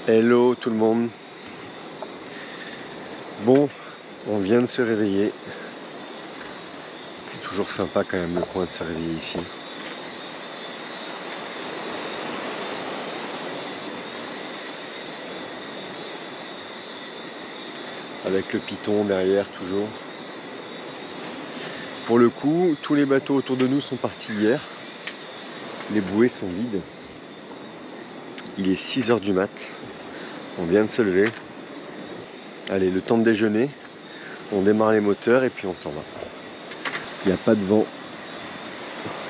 Hello tout le monde. Bon, on vient de se réveiller. C'est toujours sympa quand même le coin de se réveiller ici. Avec le piton derrière toujours. Pour le coup, tous les bateaux autour de nous sont partis hier. Les bouées sont vides. Il est 6 h du mat. On vient de se lever. Allez, le temps de déjeuner. On démarre les moteurs et puis on s'en va. Il n'y a pas de vent.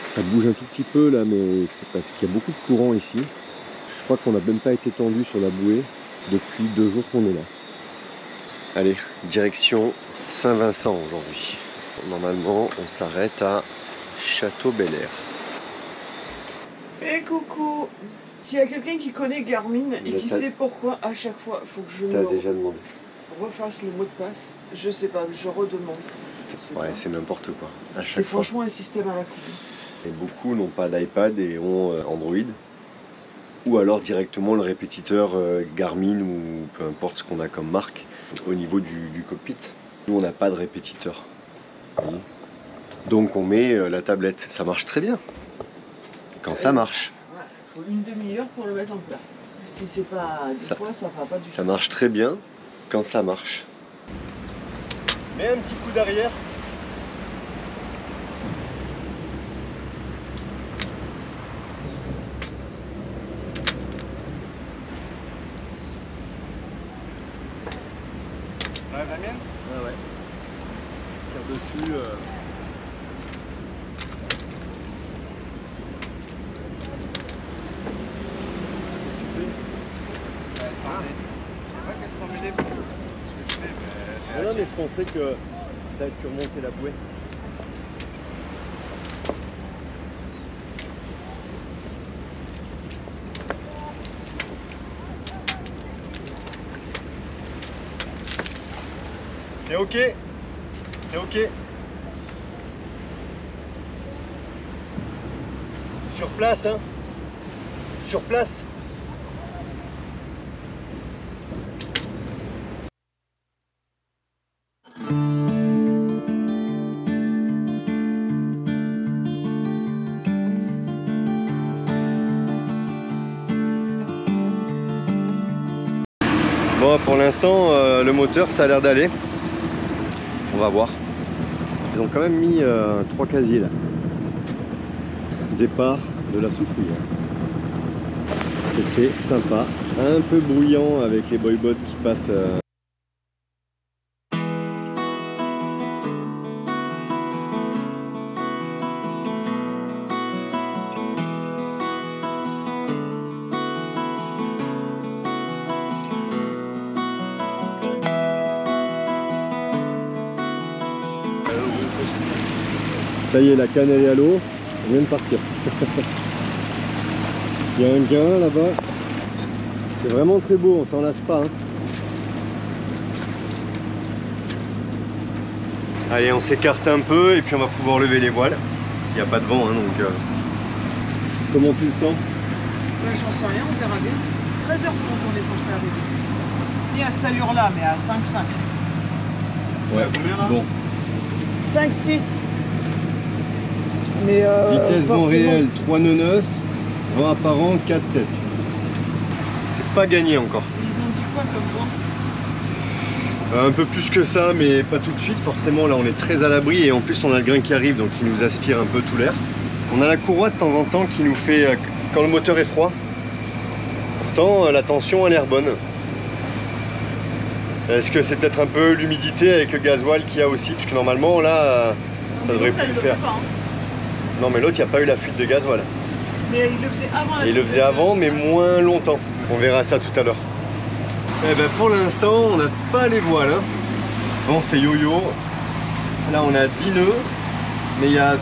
Ça bouge un tout petit peu là, mais c'est parce qu'il y a beaucoup de courant ici. Je crois qu'on n'a même pas été tendu sur la bouée depuis 2 jours qu'on est là. Allez, direction Saint-Vincent aujourd'hui. Normalement, on s'arrête à Château-Bel-Air. Et coucou. S'il y a quelqu'un qui connaît Garmin et qui sait pourquoi à chaque fois il faut que je refasse le mot de passe, je sais pas, je redemande. Ouais, c'est n'importe quoi. C'est franchement un système à la coupe. Et beaucoup n'ont pas d'iPad et ont Android. Ou alors directement le répétiteur Garmin ou peu importe ce qu'on a comme marque au niveau du cockpit. Nous on n'a pas de répétiteur. Donc on met la tablette. Ça marche très bien. Quand ça marche. Il faut une demi-heure pour le mettre en place. Si c'est pas des fois, ça va pas du tout. Ça marche très bien quand ça marche. Mets un petit coup d'arrière. Ouais, la mienne? Ah ouais. Tire dessus. Non, mais je pensais que peut-être que remonter la bouée. C'est ok. C'est ok. Sur place, hein. Sur place. Bon, pour l'instant, le moteur, ça a l'air d'aller. On va voir. Ils ont quand même mis 3 casiers là. Départ de la souffrie. C'était sympa. Un peu bruyant avec les boybots qui passent. Ça y est, la canne elle est à l'eau, on vient de partir. Il y a un gain là-bas. C'est vraiment très beau, on s'en lasse pas. Hein. Allez, on s'écarte un peu et puis on va pouvoir lever les voiles. Il n'y a pas de vent, hein, donc... Comment tu le sens? Ouais, j'en sais rien, on verra bien. 13h30 on est censé arriver. Et à cette allure là, mais à 5,5. Ouais, bon. 5,6. Mais vitesse vent réel 3,9, vent apparent 4,7. C'est pas gagné encore. Ils ont dit quoi comme vent? Un peu plus que ça, mais pas tout de suite. Forcément, là on est très à l'abri et en plus on a le grain qui arrive, donc il nous aspire un peu tout l'air. On a la courroie de temps en temps qui nous fait, quand le moteur est froid. Pourtant, la tension a l'air bonne. Est-ce que c'est peut-être un peu l'humidité avec le gasoil qu'il y a aussi? Parce que normalement, là, ça devrait plus le faire. Non, mais l'autre, il n'y a pas eu la fuite de gasoil. Mais il le faisait avant. Il le faisait avant, mais moins longtemps. On verra ça tout à l'heure. Eh ben, pour l'instant, on n'a pas les voiles. Hein. On fait yo-yo. Là, on a 10 nœuds. Mais il y a...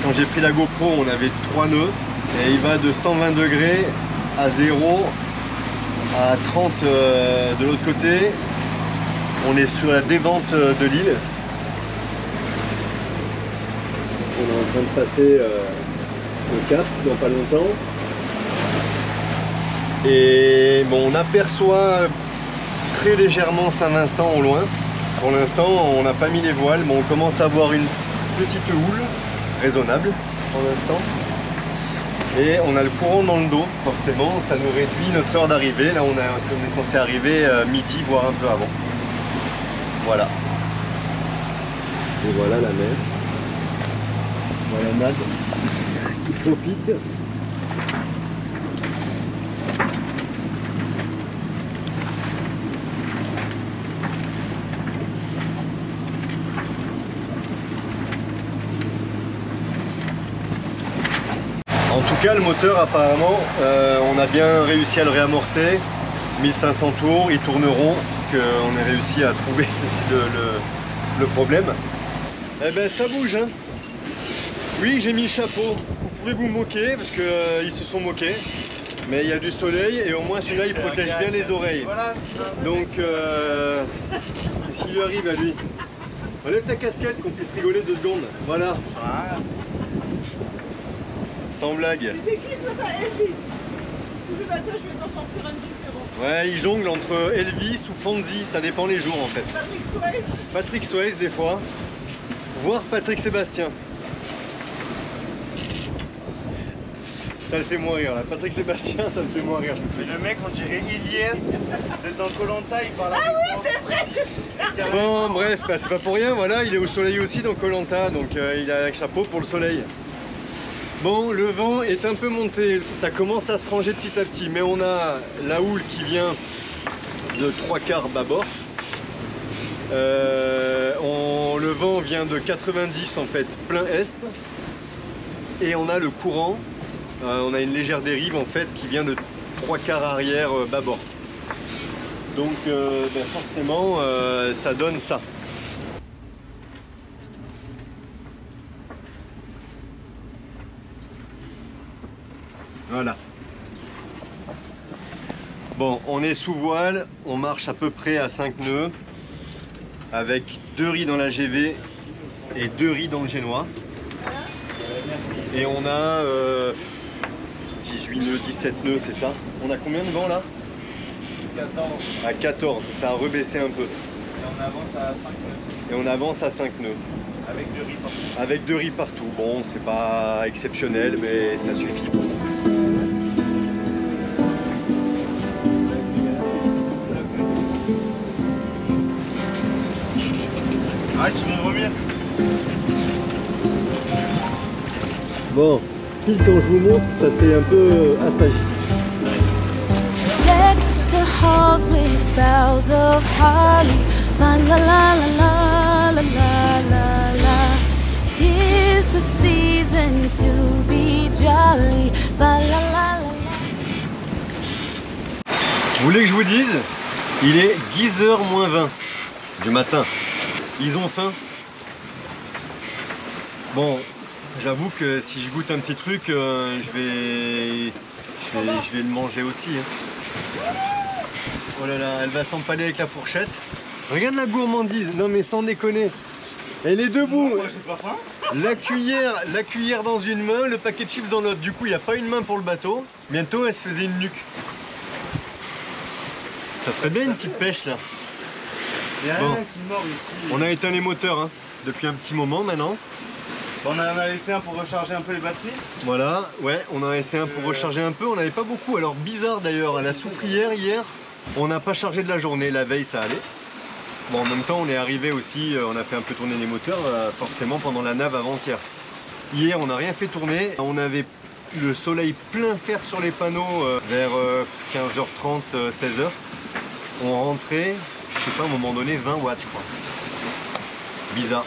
quand j'ai pris la GoPro, on avait 3 nœuds. Et il va de 120 degrés à 0 à 30 de l'autre côté. On est sur la dévente de l'île. On est en train de passer au cap dans pas longtemps. Et bon, on aperçoit très légèrement Saint-Vincent au loin. Pour l'instant, on n'a pas mis les voiles, mais on commence à avoir une petite houle raisonnable pour l'instant. Et on a le courant dans le dos, forcément, ça nous réduit notre heure d'arrivée. Là, on est censé arriver midi, voire un peu avant. Voilà. Et voilà la mer. Voilà Nad qui profite. En tout cas, le moteur, apparemment, on a bien réussi à le réamorcer. 1500 tours, ils tourneront. On a réussi à trouver aussi le problème. Eh ben, ça bouge, hein. Oui, j'ai mis le chapeau. Vous pouvez vous moquer parce qu'ils se sont moqués. Mais il y a du soleil et au moins celui-là, il protège bien les oreilles. Donc, s'il lui arrive à lui, enlève ta casquette qu'on puisse rigoler 2 secondes. Voilà. Sans blague. C'était qui ce matin? Elvis. Tous les matins, je vais t'en sortir un différent. Ouais, il jongle entre Elvis ou Fonzie, ça dépend les jours en fait. Patrick Swayze. Patrick Swayze des fois, voire Patrick Sébastien. Ça le fait moins rire là. Patrick Sébastien, ça le fait moins rire. Mais le mec, on dirait Ilyes dans Koh-Lanta, il parle avec oui, c'est vrai. Bon, bref, bah, c'est pas pour rien, voilà, il est au soleil aussi dans Koh-Lanta, donc il a un chapeau pour le soleil. Bon, le vent est un peu monté, ça commence à se ranger petit à petit, mais on a la houle qui vient de 3/4 bâbord. Le vent vient de 90 en fait, plein est. Et on a le courant, on a une légère dérive en fait qui vient de 3/4 arrière bâbord. Donc ben forcément ça donne ça. Voilà. Bon, on est sous voile, on marche à peu près à 5 nœuds avec 2 riz dans la GV et 2 riz dans le génois. Et on a 18 nœuds, 17 nœuds, c'est ça. On a combien de vent là? 14. À 14, ça a rebaissé un peu. Et on avance à 5 nœuds. Et on avance à 5 nœuds. Avec 2 riz partout. Avec 2 riz partout. Bon, c'est pas exceptionnel, mais ça suffit. Ah, tu veux vomir? Bon, pile quand je vous montre, ça s'est un peu assagi. Deck the halls with boughs of holly. La la la la la la la la. 'Tis the season to be jolly. La la la la. Vous voulez que je vous dise? Il est 10h moins 20 du matin. Ils ont faim. Bon, j'avoue que si je goûte un petit truc, je vais le manger aussi. Hein. Oh là là, elle va s'empaler avec la fourchette. Regarde la gourmandise. Non mais sans déconner. Elle est debout. Moi, j'ai pas faim. La cuillère dans une main, le paquet de chips dans l'autre. Du coup, il n'y a pas une main pour le bateau. Bientôt, elle se faisait une nuque. Ça serait bien une petite pêche là. Il y a Bon. un qui mord ici. On a éteint les moteurs hein, depuis un petit moment maintenant. On en a laissé un pour recharger un peu les batteries. Voilà, ouais, on en a laissé un pour recharger un peu. On n'avait pas beaucoup. Alors bizarre d'ailleurs, à la soufrière hier, on n'a pas chargé de la journée. La veille, ça allait. Bon, en même temps, on est arrivé aussi, on a fait un peu tourner les moteurs, forcément pendant la nave avant-hier. Hier, on n'a rien fait tourner. On avait le soleil plein fer sur les panneaux vers 15h30, 16h. On rentrait, je sais pas, à un moment donné, 20 watts, je crois. Bizarre.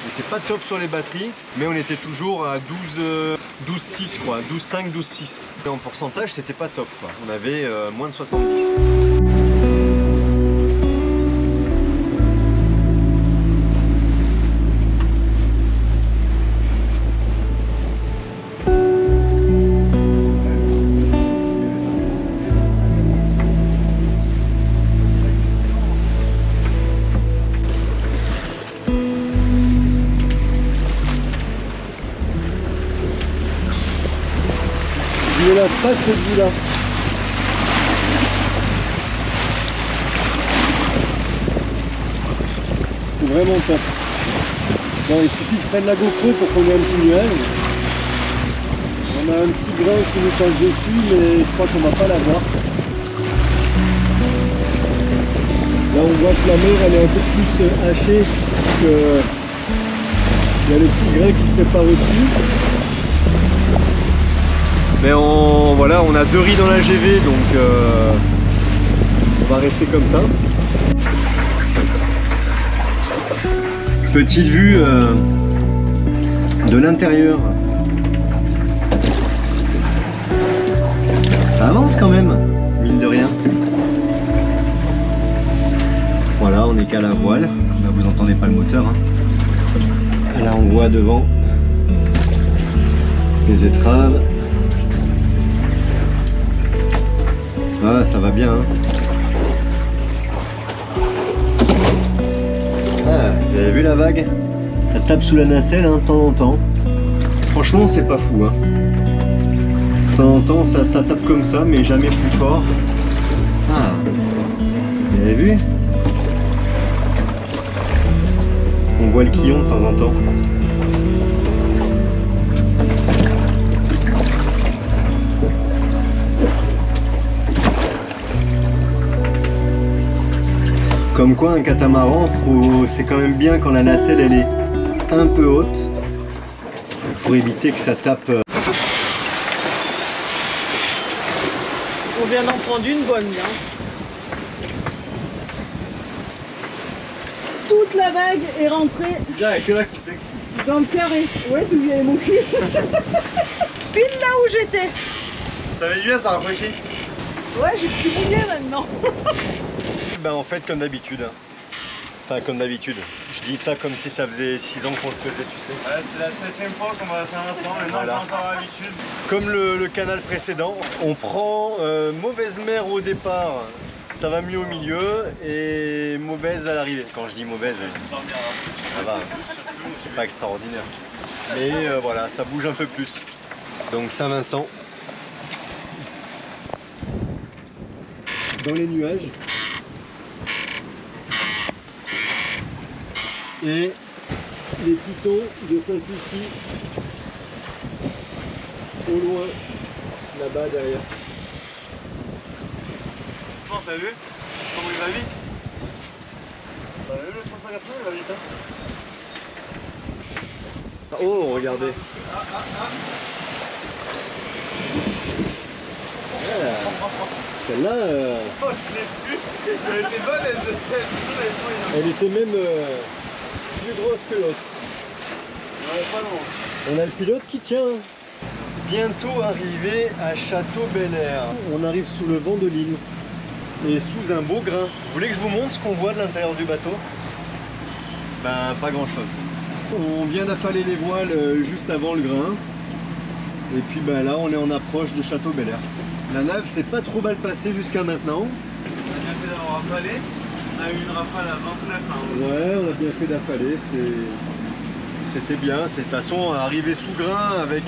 On n'était pas top sur les batteries, mais on était toujours à 12,6 quoi, 12,5, 12,6. Et en pourcentage, c'était pas top quoi. On avait moins de 70. Je me lasse pas de cette vue là. vraiment top. Bon, il suffit que je prenne la GoPro pour qu'on ait un petit nuage. On a un petit grain qui nous passe dessus, mais je crois qu'on va pas l'avoir. Là on voit que la mer elle est un peu plus hachée, que il y a le petit grain qui se prépare au-dessus. Mais voilà, on a 2 riz dans la GV, donc on va rester comme ça. Petite vue de l'intérieur. Ça avance quand même, mine de rien. Voilà, on est qu'à la voile. Là, vous entendez pas le moteur. Hein. Là, on voit devant les étraves. Ah, ça va bien. Hein. Ah, vous avez vu la vague? Ça tape sous la nacelle hein, de temps en temps. Franchement, c'est pas fou. Hein. De temps en temps, ça tape comme ça, mais jamais plus fort. Ah, vous avez vu? On voit le quillon de temps en temps. Comme quoi un catamaran, c'est quand même bien quand la nacelle elle est un peu haute pour éviter que ça tape. On vient d'en prendre une bonne là. Toute la vague est rentrée dans le carré. Ouais, c'est où il y avait mon cul. Pile là où j'étais. Ça va bien, ça rafraîchit. Ouais, j'ai plus mouillé maintenant. Ben en fait comme d'habitude. Enfin comme d'habitude. Je dis ça comme si ça faisait 6 ans qu'on le faisait, tu sais. Ouais, c'est la 7e fois qu'on va à Saint-Vincent, maintenant voilà. on commence à avoir l'habitude. Comme le canal précédent, on prend mauvaise mer au départ, ça va mieux au milieu, et mauvaise à l'arrivée. Quand je dis mauvaise, ça va, c'est pas extraordinaire. Mais voilà, ça bouge un peu plus. Donc Saint-Vincent. Dans les nuages. Et les pitons de Saint-Lucie au loin, là-bas derrière. Bon, t'as vu comment il va vite? T'as vu le 380, il va vite hein. Oh, regardez. Celle-là, Oh, je l'ai vu. Elle était bonne, elle était même plus grosse que l'autre. Ouais, pas loin. On a le pilote qui tient. Bientôt arrivé à Château-Bel-Air. On arrive sous le vent de l'île et sous un beau grain. Vous voulez que je vous montre ce qu'on voit de l'intérieur du bateau? Ben, pas grand-chose. On vient d'affaler les voiles juste avant le grain. Et puis ben, là, on est en approche de Château-Bel-Air. La nave s'est pas trop mal passée jusqu'à maintenant. On a bien fait d'avoir affalé. On a eu une rafale à 29 hein. Ouais, on a bien fait d'affaler. C'était bien. De toute façon, arriver sous grain avec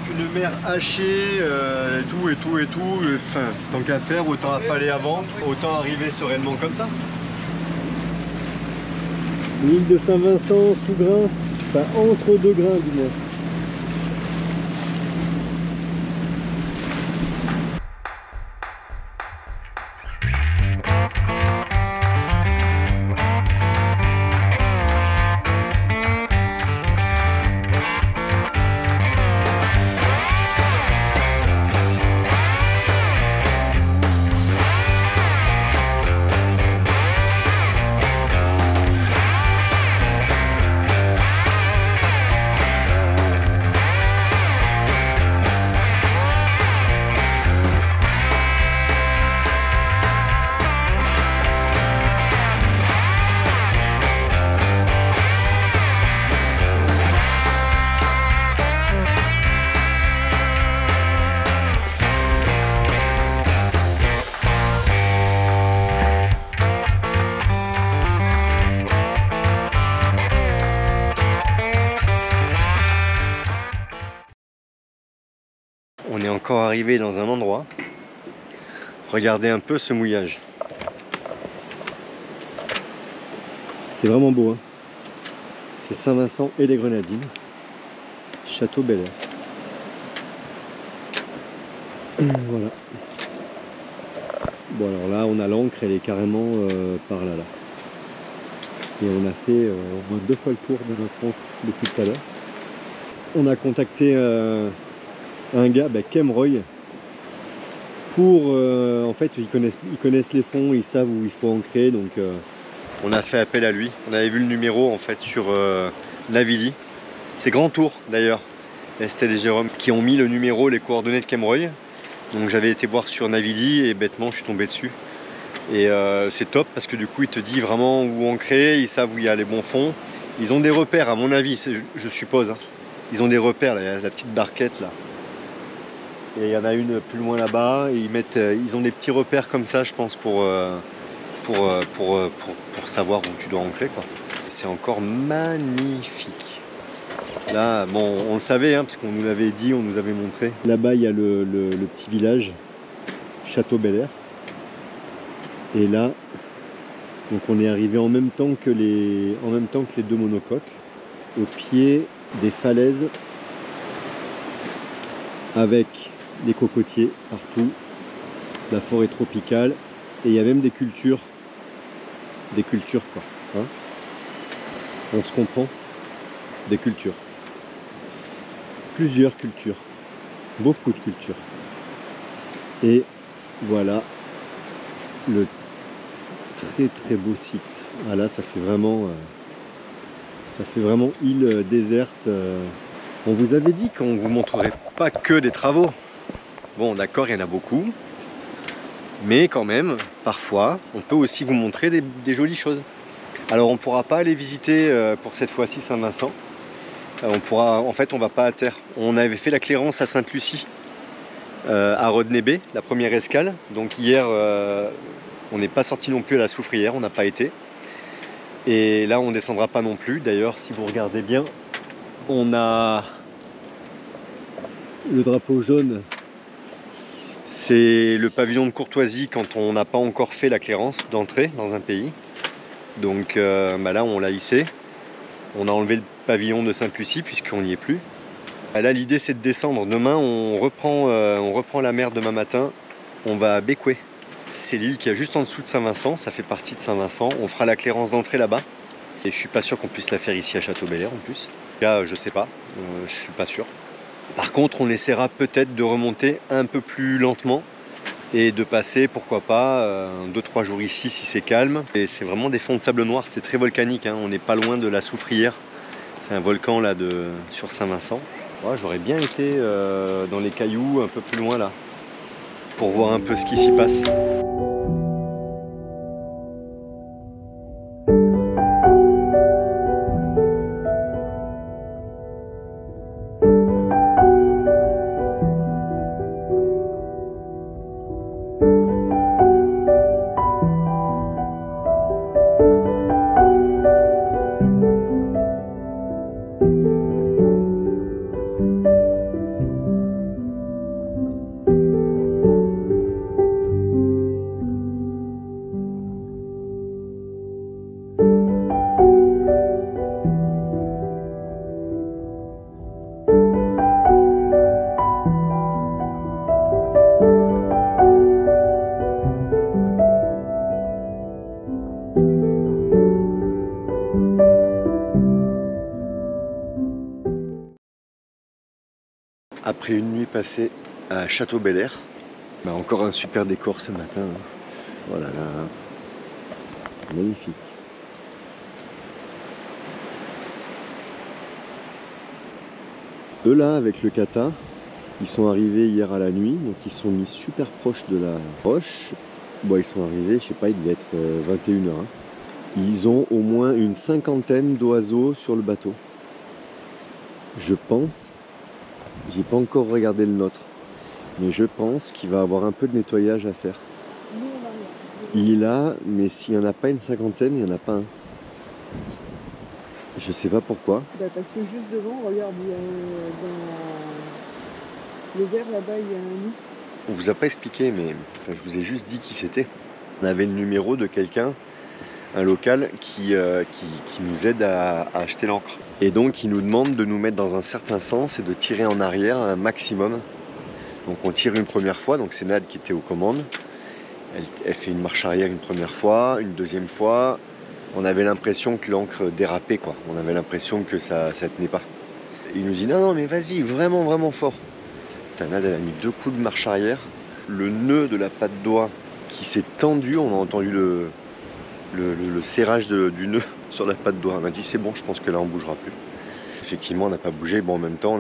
une mer hachée, et tout. Enfin, tant qu'à faire, autant affaler avant, autant arriver sereinement comme ça. L'île de Saint-Vincent sous grain, enfin entre 2 grains du moins. On est encore arrivé dans un endroit. Regardez un peu ce mouillage. C'est vraiment beau, hein. C'est Saint-Vincent et les Grenadines, Château Bel Air. Voilà. Bon alors là on a l'ancre, elle est carrément par là. Et on a fait au moins 2 fois le tour de notre ancre depuis tout à l'heure. On a contacté un gars, Kemroy, pour en fait ils connaissent les fonds, ils savent où il faut ancrer, donc on a fait appel à lui. On avait vu le numéro en fait sur Navili. C'est Grand Tour d'ailleurs, Estelle et Jérôme qui ont mis le numéro, les coordonnées de Kemroy. Donc j'avais été voir sur Navili et bêtement je suis tombé dessus. Et c'est top parce que du coup il te dit vraiment où ancrer, ils savent où il y a les bons fonds. Ils ont des repères à mon avis, je suppose, hein. Ils ont des repères, là, il y a la petite barquette là. Et il y en a une plus loin là-bas. Et ils ont des petits repères comme ça, je pense, pour savoir où tu dois ancrer, quoi. C'est encore magnifique. Là, bon, on le savait, hein, parce qu'on nous l'avait dit, on nous avait montré. Là-bas, il y a le petit village, Château Bel Air. Et là, donc on est arrivé en même temps que les 2 monocoques, au pied des falaises, avec des cocotiers partout, la forêt tropicale, et il y a même des cultures quoi, hein, on se comprend, des cultures, plusieurs cultures, beaucoup de cultures, et voilà le très beau site. Ah là ça fait vraiment île déserte. On vous avait dit qu'on vous montrerait pas que des travaux. Bon d'accord, il y en a beaucoup, mais quand même parfois on peut aussi vous montrer des jolies choses. Alors on pourra pas aller visiter pour cette fois-ci Saint-Vincent. En fait on va pas à terre. On avait fait la clairance à Sainte-Lucie, à Rodney Bay, la première escale. Donc hier on n'est pas sorti non plus à la Soufrière, on n'a pas été. Et là on descendra pas non plus. D'ailleurs si vous regardez bien, on a le drapeau jaune, c'est le pavillon de courtoisie quand on n'a pas encore fait la clairance d'entrée dans un pays. Donc là on l'a hissé. On a enlevé le pavillon de Sainte-Lucie puisqu'on n'y est plus. Là l'idée c'est de descendre. Demain on reprend la mer demain matin. On va à Bécoué. C'est l'île qui est juste en dessous de Saint-Vincent, ça fait partie de Saint-Vincent. On fera la clairance d'entrée là-bas. Et je suis pas sûr qu'on puisse la faire ici à Château Bel Air en plus. Là je sais pas, je suis pas sûr. Par contre on essaiera peut-être de remonter un peu plus lentement et de passer pourquoi pas 2-3 jours ici si c'est calme. Et c'est vraiment des fonds de sable noir, c'est très volcanique, hein. On n'est pas loin de la Soufrière. C'est un volcan là sur Saint-Vincent. Ouais, j'aurais bien été dans les cailloux un peu plus loin là pour voir un peu ce qui s'y passe. Après une nuit passée à Château Bel Air, encore un super décor ce matin. Voilà, c'est magnifique. Eux là, avec le kata, ils sont arrivés hier à la nuit, donc ils sont mis super proches de la roche. Bon, ils sont arrivés, je sais pas, il devait être 21h. Hein. Ils ont au moins une 50aine d'oiseaux sur le bateau. Je pense, j'ai pas encore regardé le nôtre, mais je pense qu'il va avoir un peu de nettoyage à faire. Il a, mais s'il n'y en a pas une 50aine, il n'y en a pas un. Je sais pas pourquoi. Parce que juste devant, regarde, il y a dans le verre là-bas, il y a un nid. On vous a pas expliqué, mais je vous ai juste dit qui c'était. On avait le numéro de quelqu'un un local qui nous aide à acheter l'encre. Et donc il nous demande de nous mettre dans un certain sens et de tirer en arrière un maximum. Donc on tire une première fois, donc c'est Nad qui était aux commandes. Elle fait une marche arrière une première fois, une deuxième fois. On avait l'impression que l'encre dérapait, quoi. On avait l'impression que ça tenait pas. Et il nous dit non mais vas-y, vraiment vraiment fort. Putain, Nad elle a mis 2 coups de marche arrière. Le nœud de la patte doigt qui s'est tendu, on a entendu le serrage du nœud sur la patte doigt. On a dit c'est bon, je pense que là on bougera plus. Effectivement on n'a pas bougé. Bon, en même temps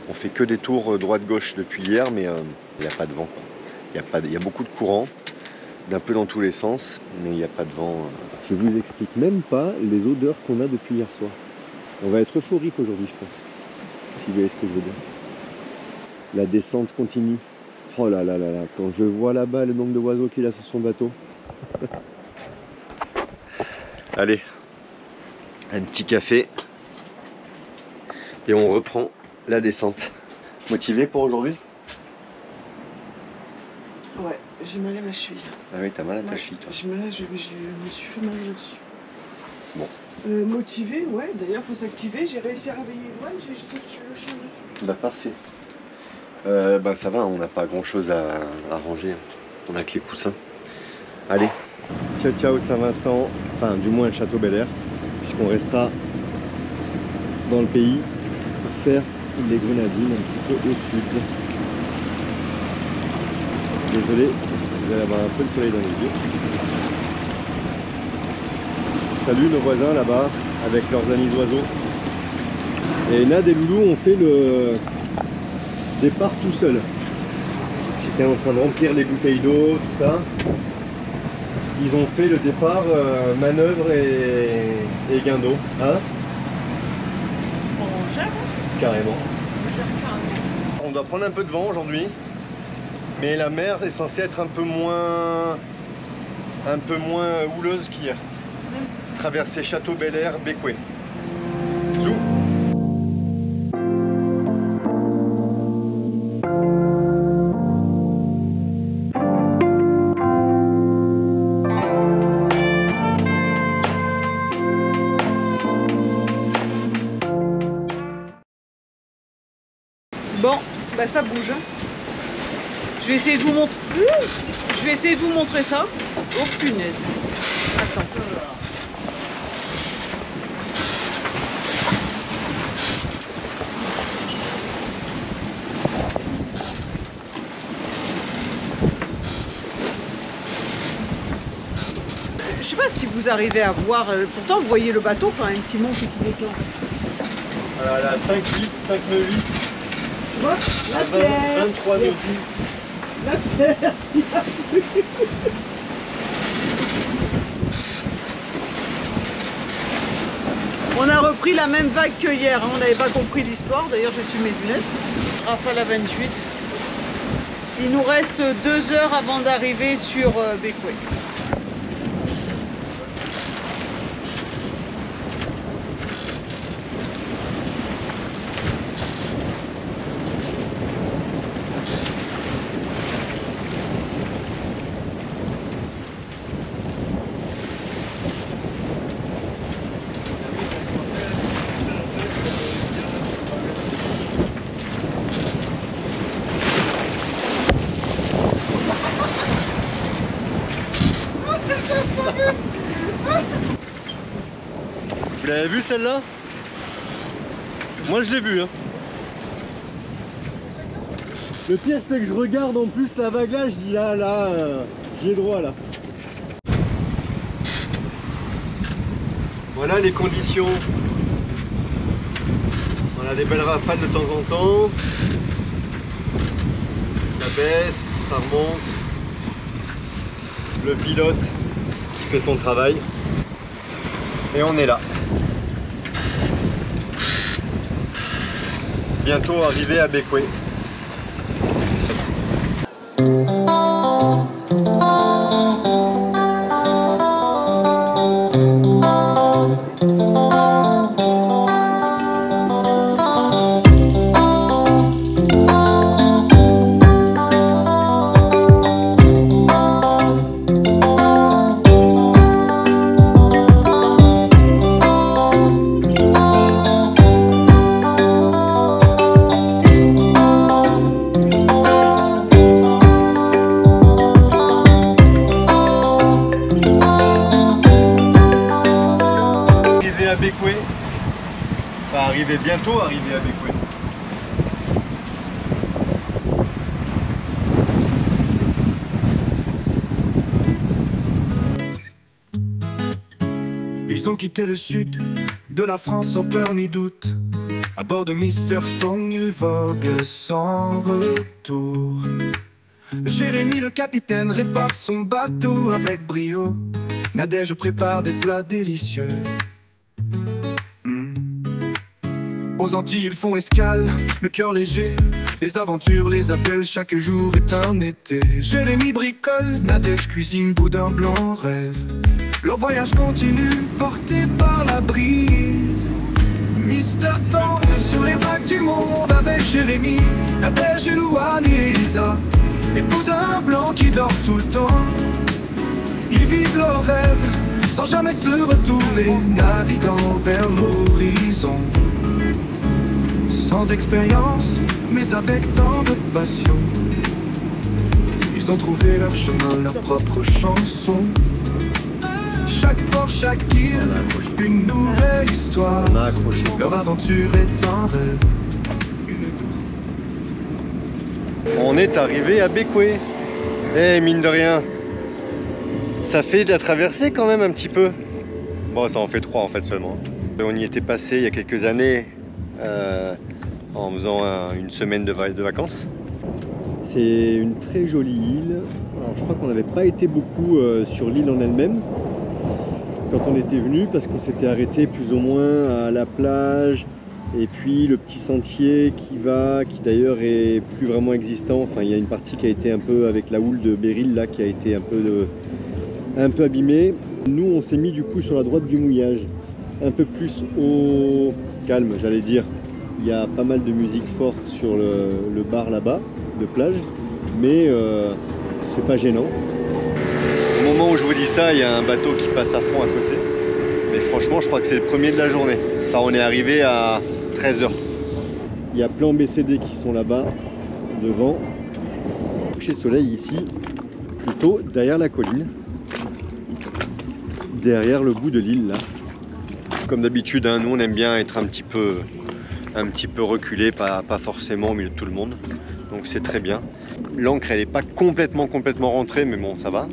on fait que des tours droite-gauche depuis hier, mais il n'y a pas de vent, quoi. Il y a beaucoup de courant, d'un peu dans tous les sens, mais il n'y a pas de vent. Je vous explique même pas les odeurs qu'on a depuis hier soir. On va être euphorique aujourd'hui, je pense, si vous voyez ce que je veux dire. La descente continue. Oh là là là là, quand je vois là-bas le nombre de oiseaux qu'il a sur son bateau. Allez, un petit café et on reprend la descente. Motivé pour aujourd'hui? Ouais, j'ai mal à ma cheville. Ah oui, t'as mal à ta cheville, toi. Je me suis fait mal dessus. Bon. Motivé, ouais, d'ailleurs faut s'activer, j'ai réussi à réveiller Loane, j'ai jeté le chien dessus. Bah parfait. Ça va, on n'a pas grand chose à ranger. On a que les coussins. Allez, ciao ciao Saint-Vincent, enfin du moins le château Bel-Air, puisqu'on restera dans le pays pour faire les Grenadines un petit peu au sud. Désolé, vous allez avoir un peu de soleil dans les yeux. Salut nos voisins là-bas avec leurs amis oiseaux. Et Nad et Loulou ont fait le départ tout seul. J'étais en train de remplir les bouteilles d'eau, tout ça. Ils ont fait le départ manœuvre et gain d'eau. Hein? On gère, hein? Carrément. On gère carrément. On doit prendre un peu de vent aujourd'hui, mais la mer est censée être un peu moins houleuse qu'hier. Traverser Château Bel-Air, Bécoué. Zou. Bon, bah ça bouge. Je vais essayer de vous montrer. Je vais essayer de vous montrer ça. Oh punaise. Attends. Je sais pas si vous arrivez à voir. Pourtant, vous voyez le bateau quand même qui monte et qui descend. Voilà, 5-8, 5-9-8. Tu vois, la terre, 23 nœuds. la terre, il y a plus. On a repris la même vague que hier, hein. On n'avait pas compris l'histoire, d'ailleurs je suis mes lunettes. Rafale à 28. Il nous reste 2 heures avant d'arriver sur Bécoué. Vous l'avez vu celle-là? Moi je l'ai vue, hein. Le pire c'est que je regarde en plus la vague là, je dis là, j'y ai droit là. Voilà les conditions. On a des belles rafales de temps en temps. Ça baisse, ça remonte. Le pilote qui fait son travail. Et on est là. Bientôt arrivé à Bécoué. vais bientôt arriver à Bécoué. Ils ont quitté le sud de la France sans peur ni doute. À bord de Mr. Tong, ils voguent sans retour. Jérémy le capitaine répare son bateau avec brio. Nadège prépare des plats délicieux. Aux Antilles ils font escale, le cœur léger. Les aventures les appellent, chaque jour est un été. Jérémy bricole, Nadège cuisine, boudin blanc rêve. Leur voyage continue, porté par la brise. Mr. Tong sur les vagues du monde avec Jérémy, Nadège et Louane et Elisa. Et boudin blanc qui dort tout le temps. Ils vivent leurs rêves sans jamais se retourner, naviguant vers l'horizon. Sans expérience, mais avec tant de passion. Ils ont trouvé leur chemin, leur propre chanson. Chaque port, chaque île, une nouvelle histoire. Leur aventure est un rêve, une douce. On est arrivé à Bécoué. Eh, mine de rien, ça fait de la traversée quand même un petit peu. Bon, ça en fait 3 en fait seulement. On y était passé il y a quelques années en faisant une semaine de vacances. C'est une très jolie île. Alors, je crois qu'on n'avait pas été beaucoup sur l'île en elle-même quand on était venu, parce qu'on s'était arrêté plus ou moins à la plage et puis le petit sentier qui d'ailleurs est plus vraiment existant. Enfin, il y a une partie qui a été un peu avec la houle de Béryl là, qui a été un peu abîmée. Nous, on s'est mis du coup sur la droite du mouillage, un peu plus au calme, j'allais dire. Il y a pas mal de musique forte sur le bar là-bas de plage, mais c'est pas gênant. Au moment où je vous dis ça, il y a un bateau qui passe à fond à côté. Mais franchement, je crois que c'est le premier de la journée. Enfin, on est arrivé à 13 h. Il y a Plan BCD qui sont là-bas, devant. Coucher de soleil ici, plutôt derrière la colline. Derrière le bout de l'île, là. Comme d'habitude, hein, nous, on aime bien être un petit peu reculé, pas forcément au milieu de tout le monde. Donc c'est très bien. L'ancre, elle n'est pas complètement rentrée, mais bon, ça va.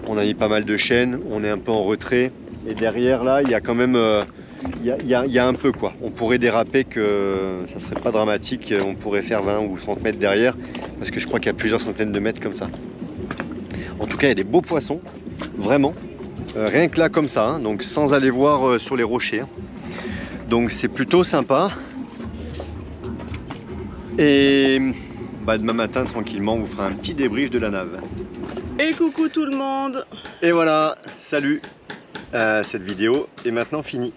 On a mis pas mal de chaînes, on est un peu en retrait. Et derrière là, il y a quand même, il y a un peu quoi. On pourrait déraper, que ça serait pas dramatique. On pourrait faire 20 ou 30 mètres derrière, parce que je crois qu'il y a plusieurs centaines de mètres comme ça. En tout cas, il y a des beaux poissons, vraiment. Rien que là comme ça, hein, donc sans aller voir sur les rochers. Hein. Donc c'est plutôt sympa. Et bah, demain matin, tranquillement, on vous fera un petit débrief de la nave. Et coucou tout le monde. Et voilà, salut. Cette vidéo est maintenant finie.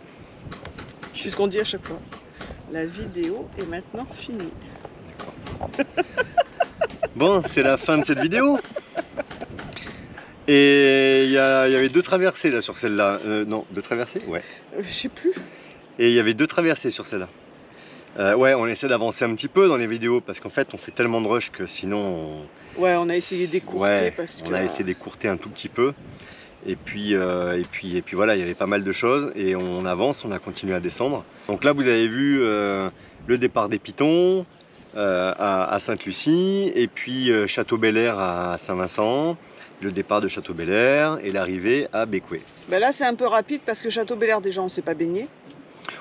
C'est ce qu'on dit à chaque fois. La vidéo est maintenant finie. Bon, c'est la fin de cette vidéo. Et il y avait 2 traversées là sur celle-là. Non, 2 traversées? Ouais. Je sais plus. Et il y avait 2 traversées sur celle-là. Ouais, on essaie d'avancer un petit peu dans les vidéos parce qu'en fait on fait tellement de rush que sinon ouais, on a essayé d'écourter, ouais, parce que on a essayé d'écourter un tout petit peu. Et puis voilà, il y avait pas mal de choses et on avance, on a continué à descendre. Donc là vous avez vu le départ des Pitons à Sainte-Lucie, et puis Château-Bel-Air à Saint-Vincent, le départ de Château-Bel-Air et l'arrivée à Bécoué. Ben là c'est un peu rapide parce que Château-Bel-Air déjà on ne s'est pas baigné.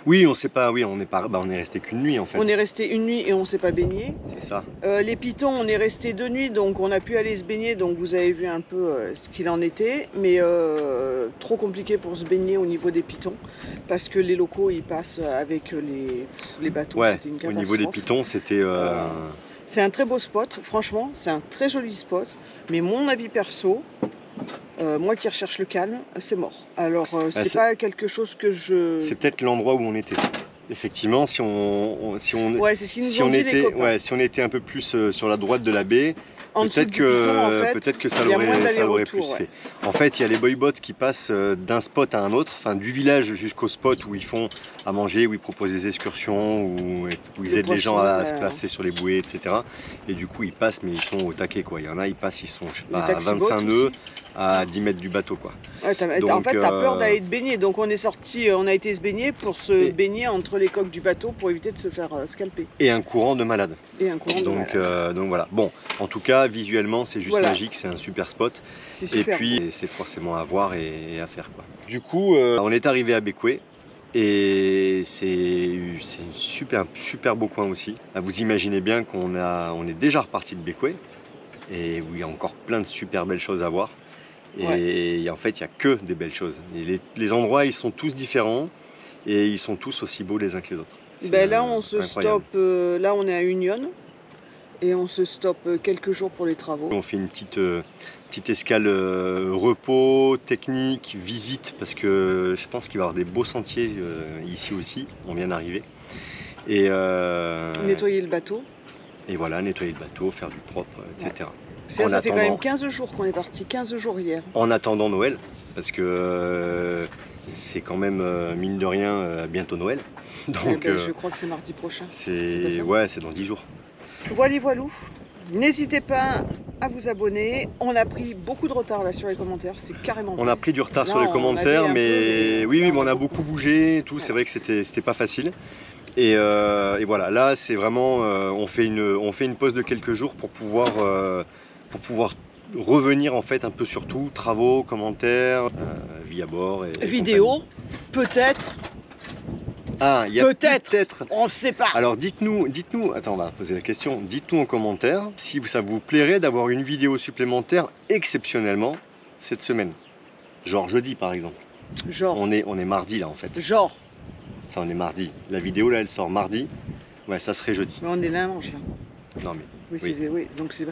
Oui, on sait pas, oui, on est resté qu'une nuit en fait. On est resté une nuit et on s'est pas baigné. C'est ça. Les Pitons, on est resté 2 nuits, donc on a pu aller se baigner, donc vous avez vu un peu ce qu'il en était, mais trop compliqué pour se baigner au niveau des Pitons, parce que les locaux ils passent avec les bateaux. Ouais, c'était une au catastrophe. niveau des Pitons, c'était... C'est un très beau spot, franchement, c'est un très joli spot, mais mon avis perso, moi qui recherche le calme, c'est mort. Alors c'est pas quelque chose que je... C'est peut-être l'endroit où on était. Effectivement, si on ouais, c'est ce qu'ils nous ont dit, les copains. Ouais, si on était un peu plus sur la droite de la baie, En dessous du piton, en fait, peut-être que ça il y a moins l'aurait d'aller-retour, plus ouais. fait. En fait, il y a les boybots qui passent d'un spot à un autre, enfin du village jusqu'au spot où ils font à manger, où ils proposent des excursions, où ils aident les gens à se placer sur les bouées, etc. Et du coup, ils passent, mais ils sont au taquet, quoi. Il y en a, ils passent, ils sont, je sais pas, à 25 nœuds, à 10 mètres du bateau, quoi. Ouais, en fait, tu as peur d'aller te baigner. Donc, on est sorti, on a été se baigner pour se baigner entre les coques du bateau pour éviter de se faire scalper. Et un courant de malade. Et un courant de malade. Donc voilà. Bon, en tout cas, visuellement, c'est juste magique, c'est un super spot. Super, et puis, c'est forcément à voir et à faire, quoi. Du coup, on est arrivé à Bécoué. Et c'est un super beau coin aussi. Vous imaginez bien qu'on est déjà reparti de Bécoué. Et où il y a encore plein de super belles choses à voir. Et en fait, il n'y a que des belles choses. Et les endroits, ils sont tous différents. Et ils sont tous aussi beaux les uns que les autres. Ben là, on se stoppe. Là, on est à Union. Et on se stoppe quelques jours pour les travaux. On fait une petite escale repos, technique, visite, parce que je pense qu'il va y avoir des beaux sentiers ici aussi. On vient d'arriver. Et nettoyer le bateau. Et voilà, nettoyer le bateau, faire du propre, etc. Ouais. Ça fait quand même 15 jours qu'on est parti, 15 jours hier. En attendant Noël, parce que c'est quand même, mine de rien, bientôt Noël. Donc, je crois que c'est mardi prochain. C'est dans 10 jours. Voilà, voilou. N'hésitez pas à vous abonner. On a pris beaucoup de retard là sur les commentaires, c'est carrément. On a pris du retard sur les commentaires, mais oui, mais on a beaucoup bougé et tout. C'est vrai que c'était pas facile. Et voilà, là c'est vraiment, on fait une pause de quelques jours pour pouvoir revenir en fait un peu sur tout, travaux, commentaires, vie à bord et vidéo, peut-être. Ah, il y a peut-être. On ne sait pas. Alors dites-nous, attends, on va poser la question. Dites-nous en commentaire si ça vous plairait d'avoir une vidéo supplémentaire exceptionnellement cette semaine. Genre jeudi par exemple. Genre. On est mardi là en fait. Genre. Enfin on est mardi. La vidéo là elle sort mardi. Ouais, ça serait jeudi. Mais on est dimanche là. Non mais. Oui, donc c'est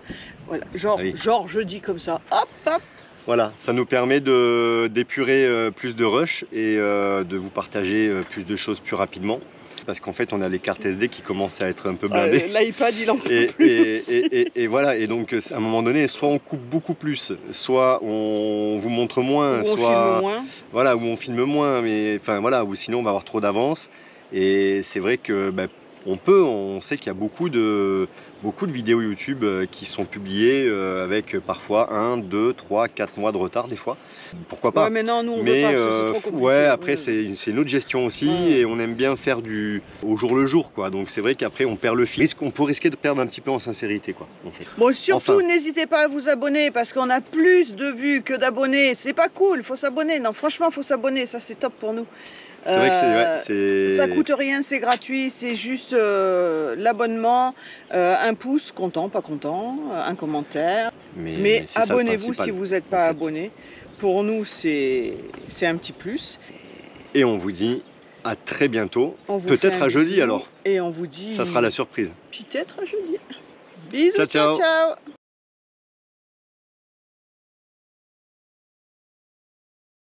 voilà. Genre jeudi comme ça. Hop, hop. Voilà, ça nous permet d'épurer plus de rush et de vous partager plus de choses plus rapidement. Parce qu'en fait, on a les cartes SD qui commencent à être un peu blindées. L'iPad, il en peut plus. Et voilà, et donc à un moment donné, soit on coupe beaucoup plus, soit on vous montre moins, ou on filme moins. Voilà, ou on filme moins, mais enfin voilà, ou sinon on va avoir trop d'avance. Et c'est vrai que on sait qu'il y a beaucoup de vidéos YouTube qui sont publiées avec parfois 1, 2, 3, 4 mois de retard des fois. Pourquoi pas? Ouais, mais non, nous on veut pas, c'est trop compliqué. Ouais, après c'est une autre gestion aussi et on aime bien faire au jour le jour quoi. Donc c'est vrai qu'après on perd le fil. On peut risquer de perdre un petit peu en sincérité quoi. En fait. Bon, surtout n'hésitez pas à vous abonner parce qu'on a plus de vues que d'abonnés. C'est pas cool, faut s'abonner. Non, franchement, faut s'abonner, ça c'est top pour nous. C'est vrai que ça coûte rien, c'est gratuit, c'est juste l'abonnement, un pouce, content, pas content, un commentaire. Mais abonnez-vous si vous n'êtes pas abonné. Pour nous, c'est un petit plus. Et on vous dit à très bientôt, peut-être à jeudi alors. Et on vous dit... Ça sera la surprise. Peut-être à jeudi. Bisous, ciao. ciao.